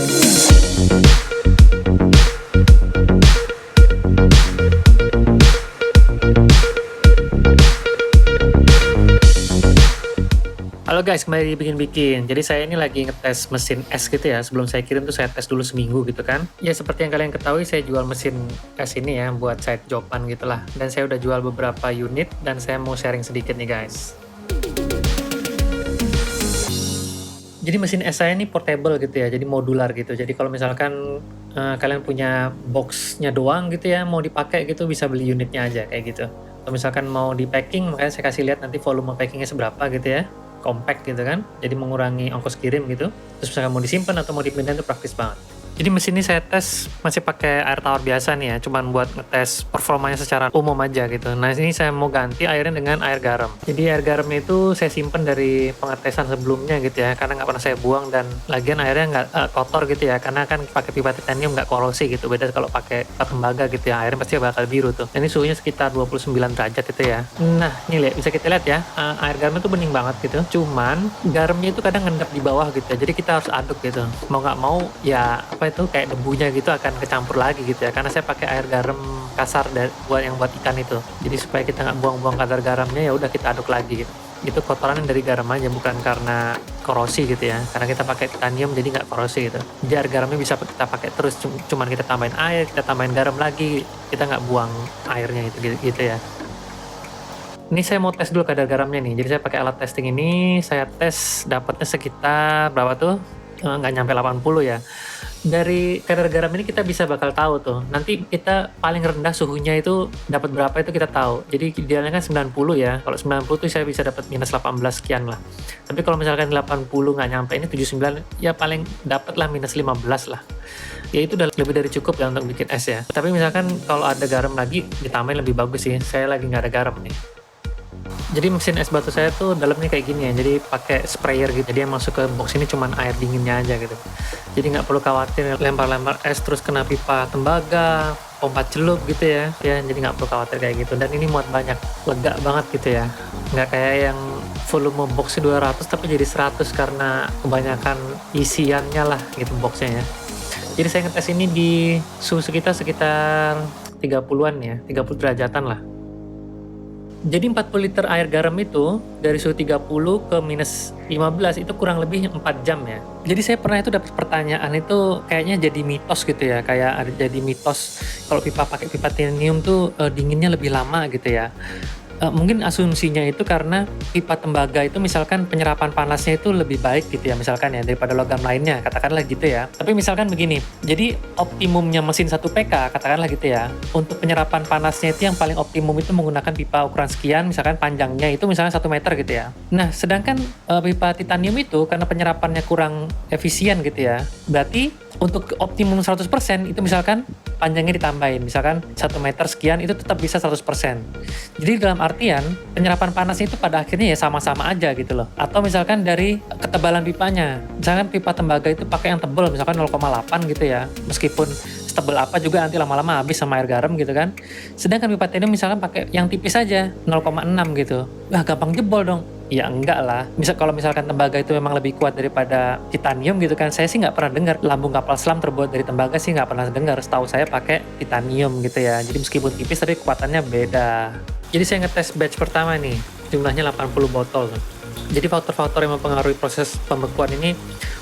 Halo guys, kembali di bikin-bikin. Jadi saya ini lagi ngetes mesin es gitu ya. Sebelum saya kirim tuh saya tes dulu seminggu gitu kan. Ya seperti yang kalian ketahui, saya jual mesin es ini ya buat side joban gitulah. Dan saya udah jual beberapa unit dan saya mau sharing sedikit nih guys. Jadi mesin es saya ini portable gitu ya, jadi modular gitu. Jadi kalau misalkan kalian punya boxnya doang gitu ya, mau dipakai gitu bisa beli unitnya aja kayak gitu. Kalau misalkan mau di packing, makanya saya kasih lihat nanti volume packingnya seberapa gitu ya, compact gitu kan, jadi mengurangi ongkos kirim gitu. Terus misalkan mau disimpan atau mau dipindah itu praktis banget. Jadi mesin ini saya tes masih pakai air tawar biasa nih ya, cuman buat ngetes performanya secara umum aja gitu. Nah ini saya mau ganti airnya dengan air garam. Jadi air garamnya itu saya simpen dari pengetesan sebelumnya gitu ya, karena nggak pernah saya buang dan lagian airnya nggak kotor gitu ya, karena kan pakai pipa titanium nggak korosi gitu. Beda kalau pakai pipa tembaga gitu ya, airnya pasti bakal biru tuh. Dan ini suhunya sekitar 29 derajat gitu ya. Nah ini lihat, bisa kita lihat ya, air garamnya tuh bening banget gitu. Cuman garamnya itu kadang ngendap di bawah gitu ya, jadi kita harus aduk gitu. Mau nggak mau ya itu kayak debunya gitu akan kecampur lagi gitu ya, karena saya pakai air garam kasar buat ikan itu. Jadi supaya kita nggak buang-buang kadar garamnya, ya udah kita aduk lagi gitu. Itu kotoran dari garam aja, bukan karena korosi gitu ya, karena kita pakai titanium jadi nggak korosi gitu. Jadi air garamnya bisa kita pakai terus, cuman kita tambahin air, kita tambahin garam lagi, kita nggak buang airnya itu gitu ya. Ini saya mau tes dulu kadar garamnya nih. Jadi saya pakai alat testing ini, saya tes dapatnya sekitar berapa tuh? Nggak nyampe 80 ya. Dari kadar garam ini kita bisa bakal tahu tuh. Nanti kita paling rendah suhunya itu dapat berapa itu kita tahu. Jadi idealnya kan 90 ya. Kalau 90 tuh saya bisa dapat minus 18 sekian lah. Tapi kalau misalkan 80 nggak nyampe, ini 79, ya paling dapat lah minus 15 lah. Ya itu udah lebih dari cukup ya untuk bikin es ya. Tapi misalkan kalau ada garam lagi ditambahin lebih bagus sih. Saya lagi nggak ada garam nih. Jadi mesin es batu saya tuh dalamnya kayak gini ya, jadi pakai sprayer gitu. Jadi yang masuk ke box ini cuman air dinginnya aja gitu. Jadi nggak perlu khawatir lempar-lempar es terus kena pipa tembaga, pompa celup gitu ya. Ya jadi nggak perlu khawatir kayak gitu. Dan ini muat banyak, lega banget gitu ya. Nggak kayak yang volume boxnya 200 tapi jadi 100 karena kebanyakan isiannya lah gitu boxnya ya. Jadi saya ngetes ini di suhu sekitar 30-an ya, 30 derajatan lah. Jadi 40 liter air garam itu dari suhu 30 ke minus 15 itu kurang lebih 4 jam ya. Jadi saya pernah itu dapat pertanyaan itu kayaknya jadi mitos gitu ya. Kayak ada jadi mitos kalau pakai pipa titanium tuh dinginnya lebih lama gitu ya. Mungkin asumsinya itu karena pipa tembaga itu misalkan penyerapan panasnya itu lebih baik gitu ya, misalkan ya, daripada logam lainnya, katakanlah gitu ya. Tapi misalkan begini, jadi optimumnya mesin 1 PK, katakanlah gitu ya, untuk penyerapan panasnya itu yang paling optimum itu menggunakan pipa ukuran sekian, misalkan panjangnya itu misalnya 1 meter gitu ya. Nah sedangkan pipa titanium itu karena penyerapannya kurang efisien gitu ya, berarti untuk optimum 100% itu misalkan panjangnya ditambahin, misalkan 1 meter sekian itu tetap bisa 100%. Jadi dalam artian penyerapan panasnya itu pada akhirnya ya sama-sama aja gitu loh. Atau misalkan dari ketebalan pipanya, misalkan pipa tembaga itu pakai yang tebal misalkan 0,8 gitu ya, meskipun setebal apa juga nanti lama-lama habis sama air garam gitu kan. Sedangkan pipa titanium misalkan pakai yang tipis aja 0,6 gitu, wah gampang jebol dong. Ya enggak lah. Kalau misalkan tembaga itu memang lebih kuat daripada titanium gitu kan, saya sih nggak pernah dengar lambung kapal selam terbuat dari tembaga, sih nggak pernah dengar. Setahu saya pakai titanium gitu ya. Jadi meskipun tipis tapi kekuatannya beda. Jadi saya ngetes batch pertama nih, jumlahnya 80 botol. Jadi faktor-faktor yang mempengaruhi proses pembekuan ini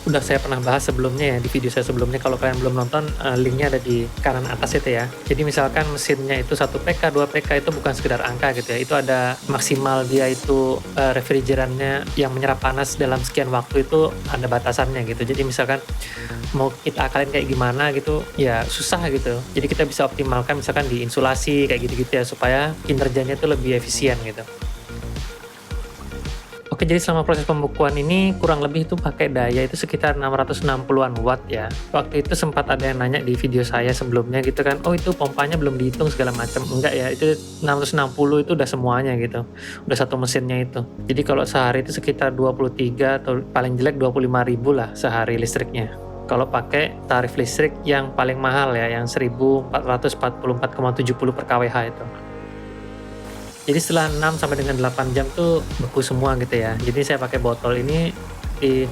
udah saya pernah bahas sebelumnya ya, di video saya sebelumnya. Kalau kalian belum nonton, linknya ada di kanan atas itu ya. Jadi misalkan mesinnya itu 1 PK, 2 PK itu bukan sekedar angka gitu ya. Itu ada maksimal dia itu refrigerannya yang menyerap panas dalam sekian waktu itu ada batasannya gitu. Jadi misalkan mau kita akalin kayak gimana gitu, ya susah gitu. Jadi kita bisa optimalkan misalkan di insulasi kayak gitu-gitu ya, supaya kinerjanya itu lebih efisien gitu. Oke, jadi selama proses pembekuan ini kurang lebih itu pakai daya itu sekitar 660-an watt ya. Waktu itu sempat ada yang nanya di video saya sebelumnya gitu kan, oh itu pompanya belum dihitung segala macam. Enggak ya, itu 660 itu udah semuanya gitu. Udah satu mesinnya itu. Jadi kalau sehari itu sekitar 23 atau paling jelek 25.000 lah sehari listriknya. Kalau pakai tarif listrik yang paling mahal ya, yang 1444,70 per kWh itu. Jadi setelah 6 sampai dengan 8 jam tuh beku semua gitu ya. Jadi saya pakai botol ini di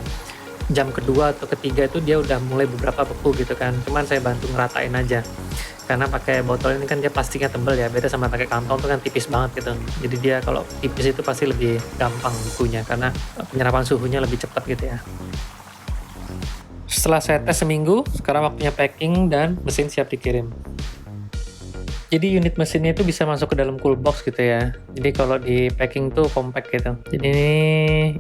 jam kedua atau ketiga itu dia udah mulai beberapa beku gitu kan. Cuman saya bantu ngeratain aja. Karena pakai botol ini kan dia plastiknya tebel ya, beda sama pakai kantong tuh kan tipis banget gitu. Jadi dia kalau tipis itu pasti lebih gampang bekunya karena penyerapan suhunya lebih cepat gitu ya. Setelah saya tes seminggu, sekarang waktunya packing dan mesin siap dikirim. Jadi unit mesinnya itu bisa masuk ke dalam cool box gitu ya. Jadi kalau di packing tuh compact gitu. Jadi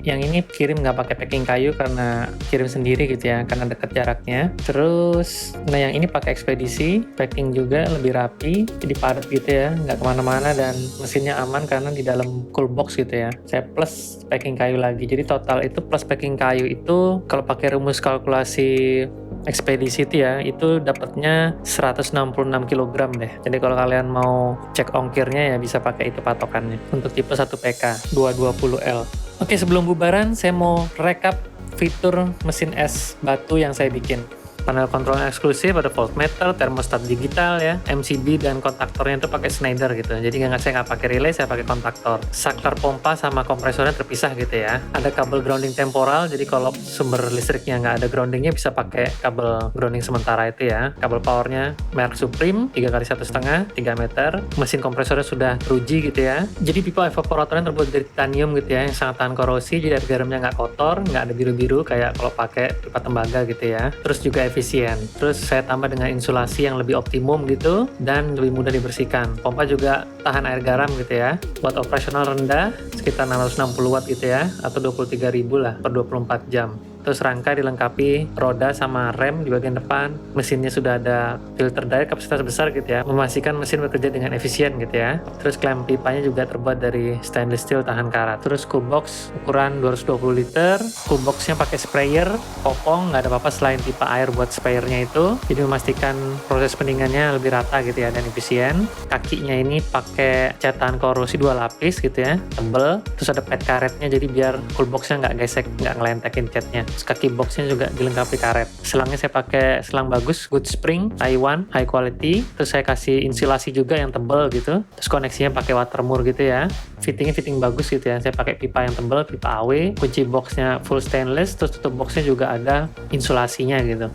yang ini kirim nggak pakai packing kayu karena kirim sendiri gitu ya, karena dekat jaraknya. Terus, nah yang ini pakai ekspedisi, packing juga lebih rapi, jadi padat gitu ya, nggak kemana-mana dan mesinnya aman karena di dalam cool box gitu ya. Saya plus packing kayu lagi. Jadi total itu plus packing kayu itu kalau pakai rumus kalkulasi ekspedisi itu ya, itu dapatnya 166 kg deh. Jadi kalau kalian mau cek ongkirnya ya bisa pakai itu patokannya. Untuk tipe 1PK 220L. Oke, sebelum bubaran saya mau recap fitur mesin es batu yang saya bikin. Panel kontrolnya eksklusif, ada voltmeter, termostat digital ya, MCB dan kontaktornya itu pakai Schneider gitu. Jadi saya nggak pakai relay, saya pakai kontaktor. Saklar pompa sama kompresornya terpisah gitu ya. Ada kabel grounding temporal, jadi kalau sumber listriknya nggak ada groundingnya bisa pakai kabel grounding sementara itu ya. Kabel powernya merek Supreme 3x1,5 3 meter. Mesin kompresornya sudah teruji gitu ya. Jadi pipa evaporatornya terbuat dari titanium gitu ya, yang sangat tahan korosi, jadi air garamnya nggak kotor, nggak ada biru-biru kayak kalau pakai pipa tembaga gitu ya. Terus juga efisien. Terus saya tambah dengan insulasi yang lebih optimum gitu dan lebih mudah dibersihkan. Pompa juga tahan air garam gitu ya. Watt operasional rendah sekitar 660 watt gitu ya, atau 23.000 lah per 24 jam. Terus rangka dilengkapi roda sama rem di bagian depan. Mesinnya sudah ada filter direct kapasitas besar gitu ya, memastikan mesin bekerja dengan efisien gitu ya. Terus klem pipanya juga terbuat dari stainless steel tahan karat. Terus cool box ukuran 220 liter. Cool boxnya pakai sprayer, popong, nggak ada apa-apa selain pipa air buat sprayernya itu. Jadi memastikan proses pendingannya lebih rata gitu ya dan efisien. Kakinya ini pakai cat tahan korosi 2 lapis gitu ya, tebel. Terus ada pad karetnya jadi biar cool boxnya nggak gesek, nggak ngelentekin catnya. Terus kaki boxnya juga dilengkapi karet. Selangnya saya pakai selang bagus, Good Spring, Taiwan, high quality. Terus saya kasih insulasi juga yang tebal gitu. Terus koneksinya pakai watermur gitu ya. Fitting bagus gitu ya. Saya pakai pipa yang tebal, pipa AW. Kunci boxnya full stainless. Terus tutup boxnya juga ada insulasinya gitu.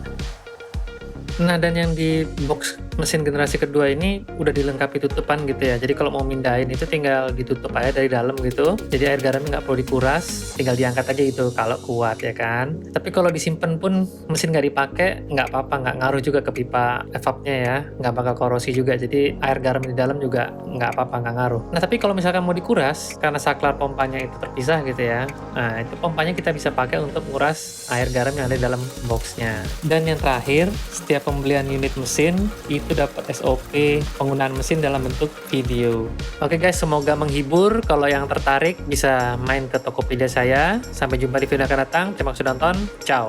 Nah, dan yang di box mesin generasi kedua ini udah dilengkapi tutupan gitu ya. Jadi kalau mau mindahin itu tinggal ditutup aja dari dalam gitu. Jadi air garamnya nggak perlu dikuras, tinggal diangkat aja itu kalau kuat ya kan. Tapi kalau disimpan pun mesin nggak dipakai nggak apa-apa, nggak ngaruh juga ke pipa evapnya ya. Nggak bakal korosi juga. Jadi air garam di dalam juga nggak apa-apa, nggak ngaruh. Nah, tapi kalau misalkan mau dikuras karena saklar pompanya itu terpisah gitu ya. Nah, itu pompanya kita bisa pakai untuk nguras air garam yang ada di dalam boxnya. Dan yang terakhir, setiap pembelian unit mesin itu dapat SOP penggunaan mesin dalam bentuk video. Oke guys, semoga menghibur. Kalau yang tertarik bisa main ke Tokopedia saya. Sampai jumpa di video akan datang. Terima kasih sudah nonton. Ciao.